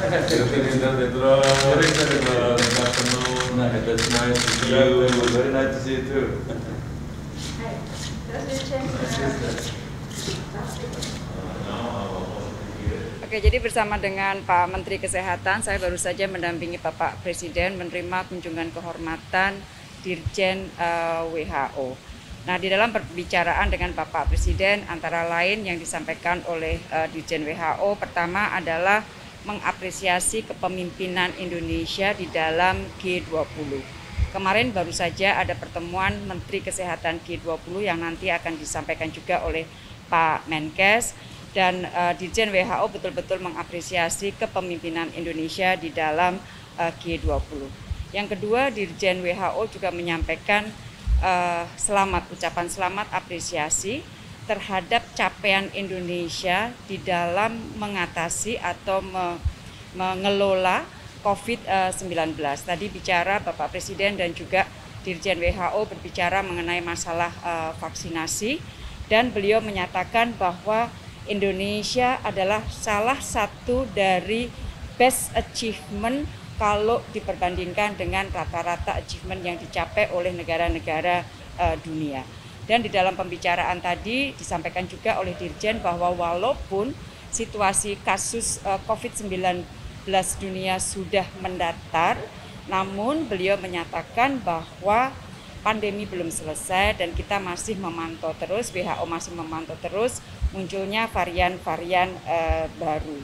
Very nice to see you too. Oke, jadi bersama dengan Pak Menteri Kesehatan, saya baru saja mendampingi Bapak Presiden menerima kunjungan kehormatan Dirjen WHO. Nah, di dalam perbicaraan dengan Bapak Presiden, antara lain yang disampaikan oleh Dirjen WHO, pertama adalah mengapresiasi kepemimpinan Indonesia di dalam G20. Kemarin baru saja ada pertemuan Menteri Kesehatan G20 yang nanti akan disampaikan juga oleh Pak Menkes. Dan Dirjen WHO betul-betul mengapresiasi kepemimpinan Indonesia di dalam G20. Yang kedua, Dirjen WHO juga menyampaikan ucapan selamat apresiasi terhadap capaian Indonesia di dalam mengatasi atau mengelola COVID-19. Tadi bicara Bapak Presiden dan juga Dirjen WHO berbicara mengenai masalah vaksinasi, dan beliau menyatakan bahwa Indonesia adalah salah satu dari best achievement kalau diperbandingkan dengan rata-rata achievement yang dicapai oleh negara-negara dunia. Dan di dalam pembicaraan tadi disampaikan juga oleh Dirjen bahwa walaupun situasi kasus COVID-19 dunia sudah mendatar, namun beliau menyatakan bahwa pandemi belum selesai dan kita masih memantau terus, WHO masih memantau terus munculnya varian-varian baru.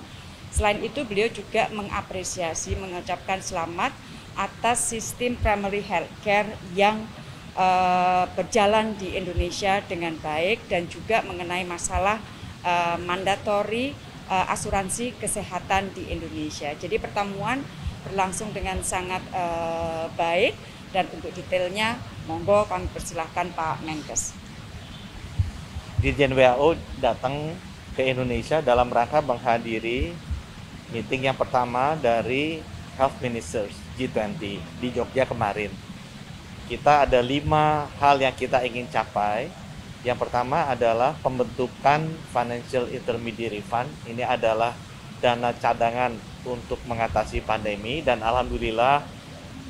Selain itu, beliau juga mengapresiasi, mengucapkan selamat atas sistem primary healthcare yang berjalan di Indonesia dengan baik, dan juga mengenai masalah mandatori asuransi kesehatan di Indonesia. Jadi pertemuan berlangsung dengan sangat baik, dan untuk detailnya monggo kami persilahkan Pak Menkes. Dirjen WHO datang ke Indonesia dalam rangka menghadiri meeting yang pertama dari Health Ministers G20 di Jogja kemarin. Kita ada 5 hal yang kita ingin capai. Yang pertama adalah pembentukan Financial Intermediary Fund. Ini adalah dana cadangan untuk mengatasi pandemi, dan alhamdulillah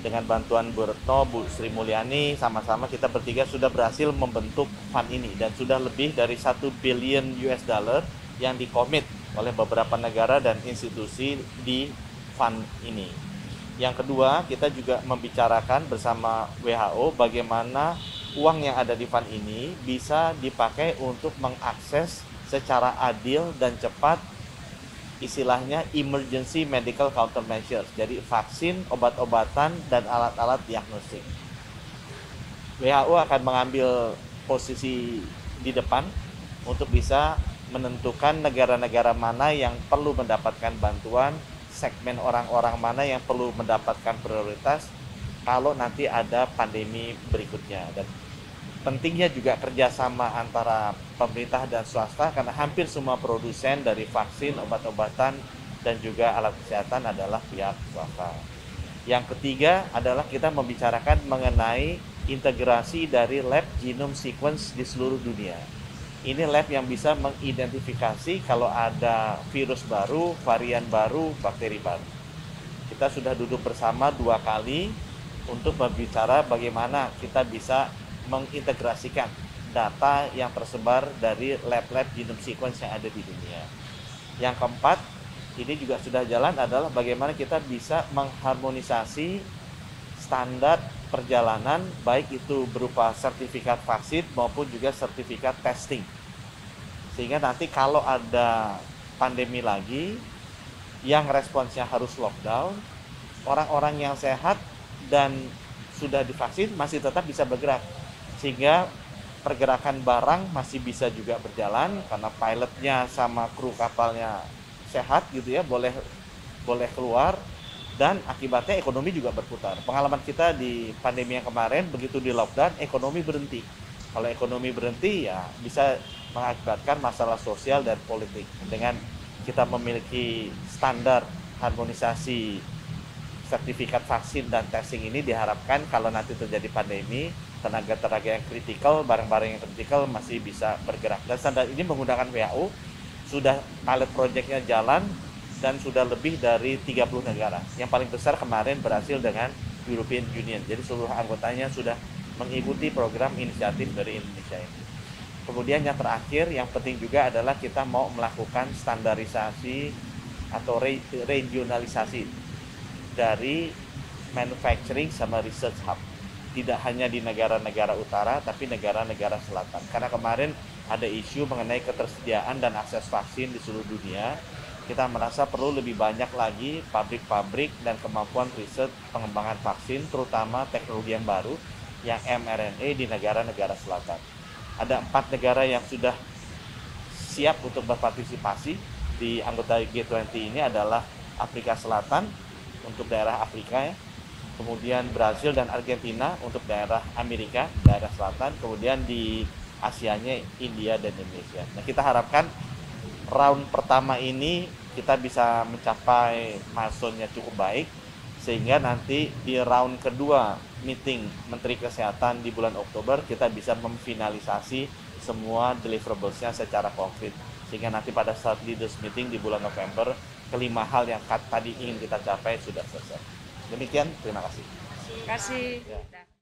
dengan bantuan Bu Retno, Bu Sri Mulyani, sama-sama kita bertiga sudah berhasil membentuk fund ini, dan sudah lebih dari 1 billion US dollar yang dikomit oleh beberapa negara dan institusi di fund ini. Yang kedua, kita juga membicarakan bersama WHO bagaimana uang yang ada di fund ini bisa dipakai untuk mengakses secara adil dan cepat istilahnya emergency medical countermeasures, jadi vaksin, obat-obatan, dan alat-alat diagnostik. WHO akan mengambil posisi di depan untuk bisa menentukan negara-negara mana yang perlu mendapatkan bantuan, segmen orang-orang mana yang perlu mendapatkan prioritas kalau nanti ada pandemi berikutnya. Dan pentingnya juga kerjasama antara pemerintah dan swasta, karena hampir semua produsen dari vaksin, obat-obatan, dan juga alat kesehatan adalah pihak swasta. Yang ketiga adalah kita membicarakan mengenai integrasi dari lab genome sequence di seluruh dunia. Ini lab yang bisa mengidentifikasi kalau ada virus baru, varian baru, bakteri baru. Kita sudah duduk bersama 2 kali untuk berbicara bagaimana kita bisa mengintegrasikan data yang tersebar dari lab-lab genome sequence yang ada di dunia. Yang keempat, ini juga sudah jalan, adalah bagaimana kita bisa mengharmonisasi standar perjalanan, baik itu berupa sertifikat vaksin maupun juga sertifikat testing. Sehingga nanti kalau ada pandemi lagi, yang responsnya harus lockdown, orang-orang yang sehat dan sudah divaksin masih tetap bisa bergerak. Sehingga pergerakan barang masih bisa juga berjalan karena pilotnya sama kru kapalnya sehat gitu ya, boleh keluar, dan akibatnya ekonomi juga berputar. Pengalaman kita di pandemi yang kemarin, begitu di lockdown ekonomi berhenti. Kalau ekonomi berhenti ya bisa mengakibatkan masalah sosial dan politik. Dengan kita memiliki standar harmonisasi sertifikat vaksin dan testing ini, diharapkan kalau nanti terjadi pandemi, tenaga-tenaga yang kritikal, barang-barang yang kritikal masih bisa bergerak. Dan standar ini menggunakan WHO, sudah pilot projectnya jalan, dan sudah lebih dari 30 negara. Yang paling besar kemarin berhasil dengan European Union. Jadi seluruh anggotanya sudah mengikuti program inisiatif dari Indonesia ini. Kemudian yang terakhir, yang penting juga adalah kita mau melakukan standarisasi atau regionalisasi dari manufacturing sama research hub. Tidak hanya di negara-negara utara, tapi negara-negara selatan. Karena kemarin ada isu mengenai ketersediaan dan akses vaksin di seluruh dunia. Kita merasa perlu lebih banyak lagi pabrik-pabrik dan kemampuan riset pengembangan vaksin, terutama teknologi yang baru, yang mRNA di negara-negara selatan. Ada 4 negara yang sudah siap untuk berpartisipasi di anggota G20 ini adalah Afrika Selatan untuk daerah Afrika ya, kemudian Brasil dan Argentina untuk daerah Amerika, daerah selatan, kemudian di Asianya India dan Indonesia. Nah, kita harapkan round pertama ini kita bisa mencapai milestone-nya cukup baik, sehingga nanti di round kedua meeting Menteri Kesehatan di bulan Oktober kita bisa memfinalisasi semua deliverables-nya secara konkret, sehingga nanti pada saat leaders meeting di bulan November, kelima hal yang tadi ingin kita capai sudah selesai. Demikian, terima kasih. Terima kasih. Ya.